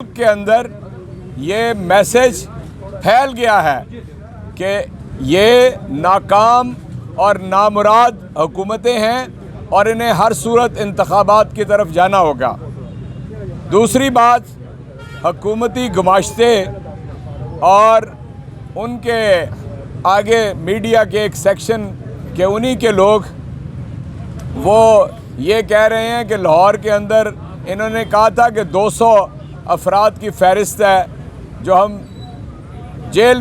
کے اندر یہ میسج پھیل گیا ہے کہ یہ ناکام اور نامراد حکومتیں ہیں اور انہیں ہر صورت انتخابات کی طرف جانا ہوگا۔ دوسری بات، حکومتی گماشتے اور ان کے آگے میڈیا کے ایک سیکشن کے انہی کے لوگ وہ یہ کہہ رہے ہیں کہ لاہور کے اندر انہوں نے کہا تھا کہ 200 افراد کی فہرست ہے جو ہم جیل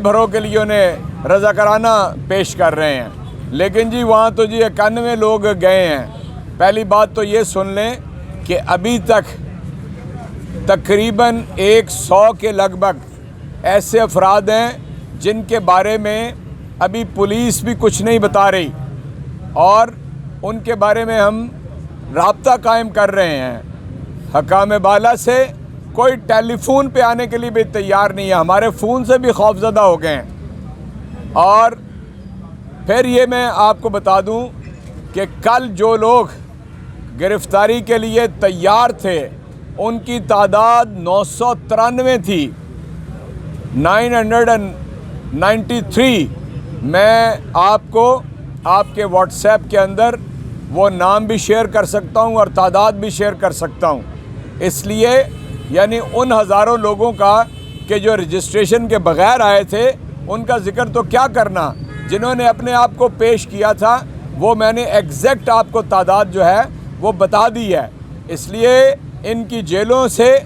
بھروں کے لیے انہیں رضاکارانہ پیش کر رہے ہیں، لیکن جی وہاں تو 91 لوگ گئے ہیں۔ پہلی بات تو یہ سن لیں کہ ابھی تک تقریباً 100 کے لگ بھگ ایسے افراد ہیں جن کے بارے میں ابھی پولیس بھی کچھ نہیں بتا رہی اور ان کے بارے میں ہم رابطہ قائم کر رہے ہیں۔ حکام بالا سے کوئی ٹیلی فون پہ آنے کے لیے بھی تیار نہیں ہے، ہمارے فون سے بھی خوفزدہ ہو گئے ہیں۔ اور پھر یہ میں آپ کو بتا دوں کہ کل جو لوگ گرفتاری کے لیے تیار تھے ان کی تعداد 993 تھی، 993۔ میں آپ کو آپ کے واٹس ایپ کے اندر وہ نام بھی شیئر کر سکتا ہوں اور تعداد بھی شیئر کر سکتا ہوں۔ اس لیے یعنی ان ہزاروں لوگوں کا کہ جو رجسٹریشن کے بغیر آئے تھے ان کا ذکر تو کیا کرنا، جنہوں نے اپنے آپ کو پیش کیا تھا وہ میں نے ایگزیکٹ آپ کو تعداد جو ہے وہ بتا دی ہے۔ اس لیے ان کی جیلوں سے،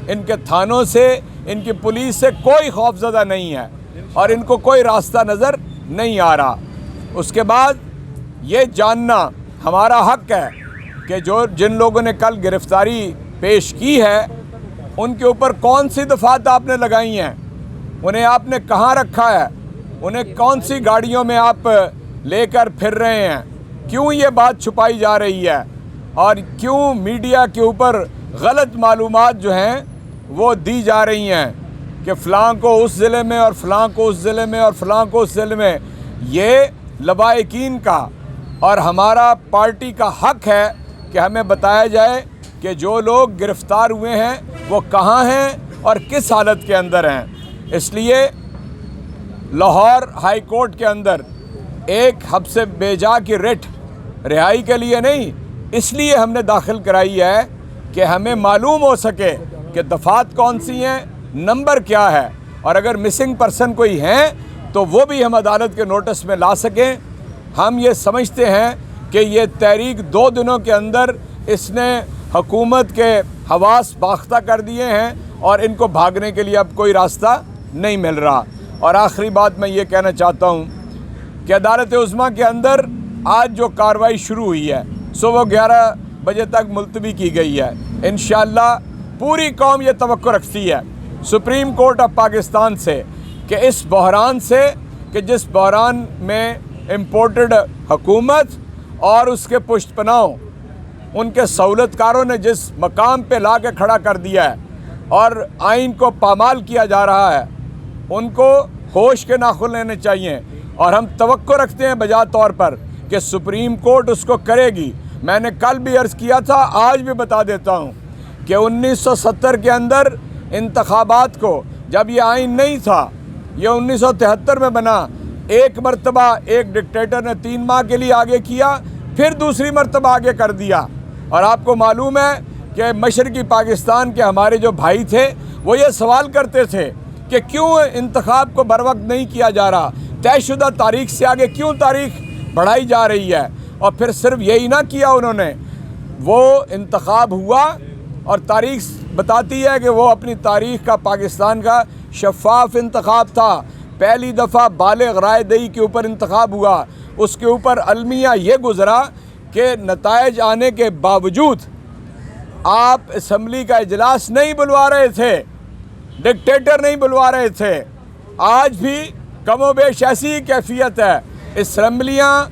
ان کے تھانوں سے، ان کی پولیس سے کوئی خوفزدہ نہیں ہے اور ان کو کوئی راستہ نظر نہیں آ رہا۔ اس کے بعد یہ جاننا ہمارا حق ہے کہ جن لوگوں نے کل گرفتاری پیش کی ہے ان کے اوپر کون سی دفعات آپ نے لگائی ہیں، انہیں آپ نے کہاں رکھا ہے، انہیں کون سی گاڑیوں میں آپ لے کر پھر رہے ہیں، کیوں یہ بات چھپائی جا رہی ہے اور کیوں میڈیا کے اوپر غلط معلومات جو ہیں وہ دی جا رہی ہیں کہ فلاں کو اس ضلع میں اور فلاں کو اس ضلع میں اور فلاں کو اس ضلع میں۔ یہ لبائقین کا اور ہمارا پارٹی کا حق ہے کہ ہمیں بتایا جائے کہ جو لوگ گرفتار ہوئے ہیں وہ کہاں ہیں اور کس حالت کے اندر ہیں۔ اس لیے لاہور ہائی کورٹ کے اندر ایک حبس بے جا کی رٹ رہائی کے لیے نہیں، اس لیے ہم نے داخل کرائی ہے کہ ہمیں معلوم ہو سکے کہ دفعات کون سی ہیں، نمبر کیا ہے، اور اگر مسنگ پرسن کوئی ہیں تو وہ بھی ہم عدالت کے نوٹس میں لا سکیں۔ ہم یہ سمجھتے ہیں کہ یہ تحریک 2 دنوں کے اندر اس نے حکومت کے حواس باختہ کر دیے ہیں اور ان کو بھاگنے کے لیے اب کوئی راستہ نہیں مل رہا۔ اور آخری بات میں یہ کہنا چاہتا ہوں کہ عدالت عظمیٰ کے اندر آج جو کارروائی شروع ہوئی ہے صبح 11 بجے تک ملتوی کی گئی ہے۔ انشاءاللہ پوری قوم یہ توقع رکھتی ہے سپریم کورٹ آف پاکستان سے کہ اس بحران سے، کہ جس بحران میں امپورٹڈ حکومت اور اس کے پشت پناہوں ان کے سہولت کاروں نے جس مقام پہ لا کے کھڑا کر دیا ہے اور آئین کو پامال کیا جا رہا ہے، ان کو ہوش کے ناخن لینے چاہیے اور ہم توقع رکھتے ہیں بجا طور پر کہ سپریم کورٹ اس کو کرے گی۔ میں نے کل بھی عرض کیا تھا، آج بھی بتا دیتا ہوں کہ 1970 کے اندر انتخابات کو، جب یہ آئین نہیں تھا، یہ 1973 میں بنا، ایک مرتبہ ایک ڈکٹیٹر نے 3 ماہ کے لیے آگے کیا، پھر دوسری مرتبہ آگے کر دیا۔ اور آپ کو معلوم ہے کہ مشرقی پاکستان کے ہمارے جو بھائی تھے وہ یہ سوال کرتے تھے کہ کیوں انتخاب کو بر وقت نہیں کیا جا رہا، طے شدہ تاریخ سے آگے کیوں تاریخ بڑھائی جا رہی ہے۔ اور پھر صرف یہی نہ کیا انہوں نے، وہ انتخاب ہوا اور تاریخ بتاتی ہے کہ وہ اپنی تاریخ کا پاکستان کا شفاف انتخاب تھا، پہلی دفعہ بالغ رائے دہی کے اوپر انتخاب ہوا۔ اس کے اوپر المیہ یہ گزرا کہ نتائج آنے کے باوجود آپ اسمبلی کا اجلاس نہیں بلوا رہے تھے، ڈکٹیٹر نہیں بلوا رہے تھے۔ آج بھی کم و بیش ایسی ہی کیفیت ہے، اسمبلیاں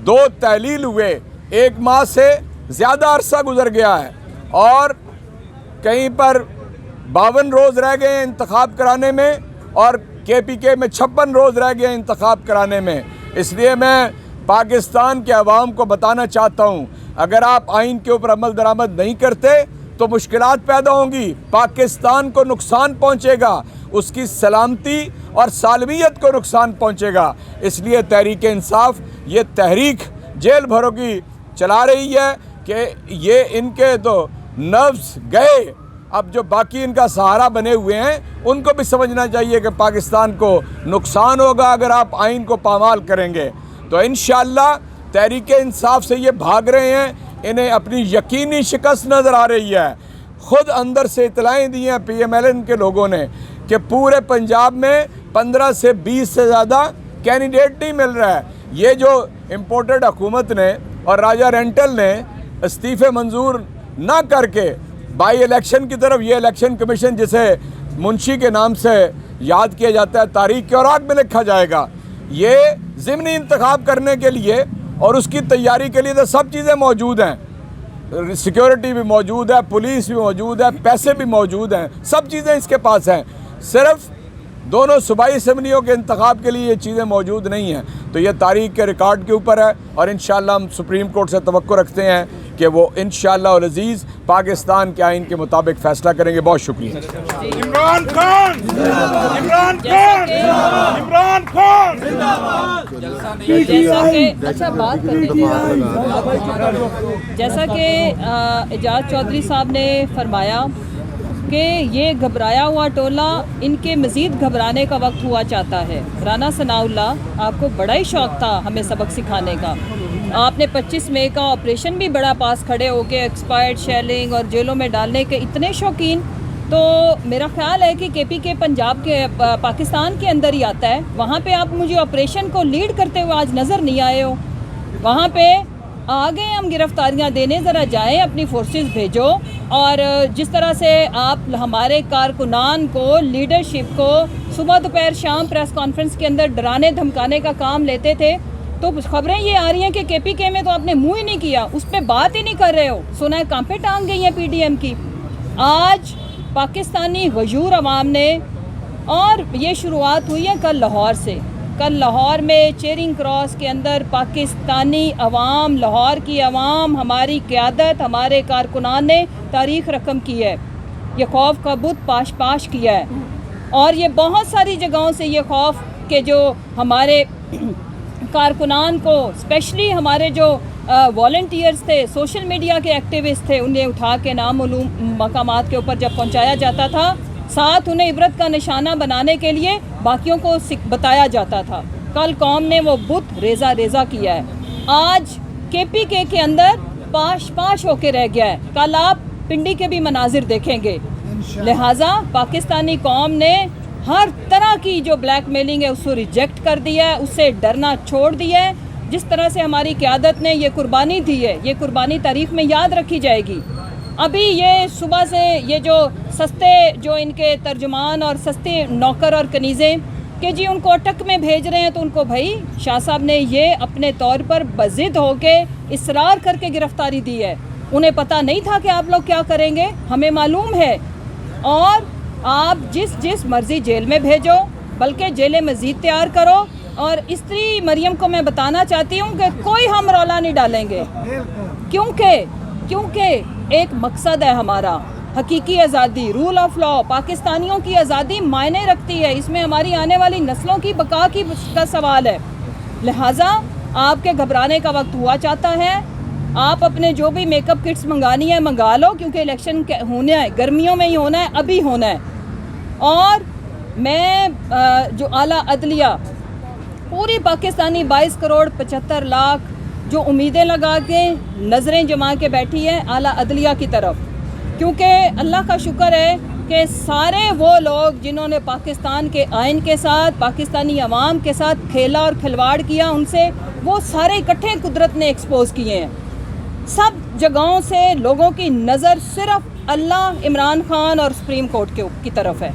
2 تحلیل ہوئے، 1 ماہ سے زیادہ عرصہ گزر گیا ہے اور کہیں پر 52 روز رہ گئے ہیں انتخاب کرانے میں اور KPK میں 56 روز رہ گئے ہیں انتخاب کرانے میں۔ اس لیے میں پاکستان کے عوام کو بتانا چاہتا ہوں، اگر آپ آئین کے اوپر عمل درآمد نہیں کرتے تو مشکلات پیدا ہوں گی، پاکستان کو نقصان پہنچے گا، اس کی سلامتی اور سالمیت کو نقصان پہنچے گا۔ اس لیے تحریک انصاف یہ تحریک جیل بھروں کی چلا رہی ہے کہ یہ ان کے تو نروز گئے، اب جو باقی ان کا سہارا بنے ہوئے ہیں ان کو بھی سمجھنا چاہیے کہ پاکستان کو نقصان ہوگا اگر آپ آئین کو پامال کریں گے۔ تو انشاءاللہ تحریک انصاف سے یہ بھاگ رہے ہیں، انہیں اپنی یقینی شکست نظر آ رہی ہے۔ خود اندر سے اطلاعیں دی ہیں پی ایم ایل این کے لوگوں نے کہ پورے پنجاب میں 15 سے 20 سے زیادہ کینڈیڈیٹ نہیں مل رہا ہے۔ یہ جو امپورٹڈ حکومت نے اور راجہ رینٹل نے استعفے منظور نہ کر کے بائی الیکشن کی طرف، یہ الیکشن کمیشن جسے منشی کے نام سے یاد کیا جاتا ہے، تاریخ کے اوراق میں لکھا جائے گا، یہ ضمنی انتخاب کرنے کے لیے اور اس کی تیاری کے لیے تو سب چیزیں موجود ہیں، سیکیورٹی بھی موجود ہے، پولیس بھی موجود ہے، پیسے بھی موجود ہیں، سب چیزیں اس کے پاس ہیں، صرف دونوں صوبائی اسمبلیوں کے انتخاب کے لیے یہ چیزیں موجود نہیں ہیں۔ تو یہ تاریخ کے ریکارڈ کے اوپر ہے اور انشاءاللہ ہم سپریم کورٹ سے توقع رکھتے ہیں کہ وہ انشاءاللہ العزیز پاکستان کے آئین کے مطابق فیصلہ کریں گے۔ بہت شکریہ۔ عمران خان، عمران خان، عمران خان۔ جیسا کہ اعجاز چودھری صاحب نے فرمایا کہ یہ گھبرایا ہوا ٹولہ ان کے مزید گھبرانے کا وقت ہوا چاہتا ہے۔ رانا ثناء اللہ، آپ کو بڑا ہی شوق تھا ہمیں سبق سکھانے کا، آپ نے 25 مئی کا آپریشن بھی بڑا پاس کھڑے ہو کے ایکسپائرڈ شیلنگ اور جیلوں میں ڈالنے کے اتنے شوقین، تو میرا خیال ہے کہ کے پی کے پنجاب کے پاکستان کے اندر ہی آتا ہے، وہاں پہ آپ مجھے آپریشن کو لیڈ کرتے ہوئے آج نظر نہیں آئے ہو۔ وہاں پہ آگے ہم گرفتاریاں دینے، ذرا جائیں اپنی فورسز بھیجو، اور جس طرح سے آپ ہمارے کارکنان کو، لیڈرشپ کو صبح دوپہر شام پریس کانفرنس کے اندر ڈرانے دھمکانے کا کام لیتے تھے، تو خبریں یہ آ رہی ہیں کہ کے پی کے میں تو آپ نے منہ ہی نہیں کیا، اس پہ بات ہی نہیں کر رہے ہو، سنا ہے کہاں پہ ٹانگ گئی ہیں پی ڈی ایم کی۔ آج پاکستانی غیور عوام نے، اور یہ شروعات ہوئی ہے کل لاہور سے، کل لاہور میں چیرنگ کراس کے اندر پاکستانی عوام، لاہور کی عوام، ہماری قیادت، ہمارے کارکنان نے تاریخ رقم کی ہے، یہ خوف کا بت پاش پاش کیا ہے، اور یہ بہت ساری جگہوں سے یہ خوف کہ جو ہمارے کارکنان کو، اسپیشلی ہمارے جو والنٹیئرز تھے، سوشل میڈیا کے ایکٹیوسٹ تھے، انہیں اٹھا کے نامعلوم مقامات کے اوپر جب پہنچایا جاتا تھا، ساتھ انہیں عبرت کا نشانہ بنانے کے لیے باقیوں کو بتایا جاتا تھا۔ کل قوم نے وہ بت ریزہ ریزہ کیا ہے، آج کے پی کے اندر پاش پاش ہو کے رہ گیا ہے، کل آپ پنڈی کے بھی مناظر دیکھیں گے۔ لہٰذا پاکستانی قوم نے ہر طرح کی جو بلیک میلنگ ہے اس کو ریجیکٹ کر دیا ہے، اس سے ڈرنا چھوڑ دیا ہے۔ جس طرح سے ہماری قیادت نے یہ قربانی دی ہے، یہ قربانی تاریخ میں یاد رکھی جائے گی۔ ابھی یہ صبح سے یہ جو سستے جو ان کے ترجمان اور سستے نوکر اور کنیزیں کہ جی ان کو اٹک میں بھیج رہے ہیں، تو ان کو بھائی شاہ صاحب نے یہ اپنے طور پر بضد ہو کے اصرار کر کے گرفتاری دی ہے، انہیں پتہ نہیں تھا کہ آپ لوگ کیا کریں گے، ہمیں معلوم ہے، اور آپ جس مرضی جیل میں بھیجو، بلکہ جیلیں مزید تیار کرو۔ اور استری مریم کو میں بتانا چاہتی ہوں کہ کوئی ہم رولا نہیں ڈالیں گے، کیونکہ ایک مقصد ہے ہمارا، حقیقی آزادی، رول آف لا، پاکستانیوں کی آزادی معنی رکھتی ہے، اس میں ہماری آنے والی نسلوں کی بقا کا سوال ہے۔ لہٰذا آپ کے گھبرانے کا وقت ہوا چاہتا ہے، آپ اپنے جو بھی میک اپ کٹس منگانی ہے منگا لو، کیونکہ الیکشن ہونا ہے، گرمیوں میں ہی ہونا ہے، ابھی ہونا ہے۔ اور میں جو اعلیٰ عدلیہ پوری پاکستانی 22 کروڑ 75 لاکھ جو امیدیں لگا کے نظریں جما کے بیٹھی ہے اعلیٰ عدلیہ کی طرف، کیونکہ اللہ کا شکر ہے کہ سارے وہ لوگ جنہوں نے پاکستان کے آئین کے ساتھ، پاکستانی عوام کے ساتھ کھیلا اور کھلواڑ کیا، ان سے وہ سارے اکٹھے قدرت نے ایکسپوز کیے ہیں۔ سب جگہوں سے لوگوں کی نظر صرف اللہ، عمران خان اور سپریم کورٹ کی طرف ہے،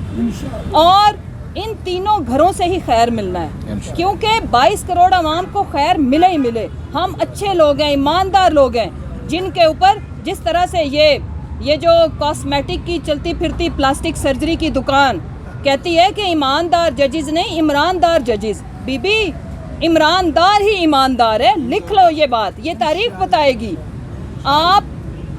اور ان تینوں گھروں سے ہی خیر ملنا ہے، کیونکہ 22 کروڑ عوام کو خیر ملے ہی ملے۔ ہم اچھے لوگ ہیں، ایماندار لوگ ہیں، جن کے اوپر جس طرح سے یہ جو کاسمیٹک کی چلتی پھرتی پلاسٹک سرجری کی دکان کہتی ہے کہ ایماندار ججز نہیں، عمراندار ججز، بی بی عمراندار ہی ایماندار ہے، لکھ لو یہ بات، یہ تاریخ بتائے گی۔ آپ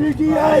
PTI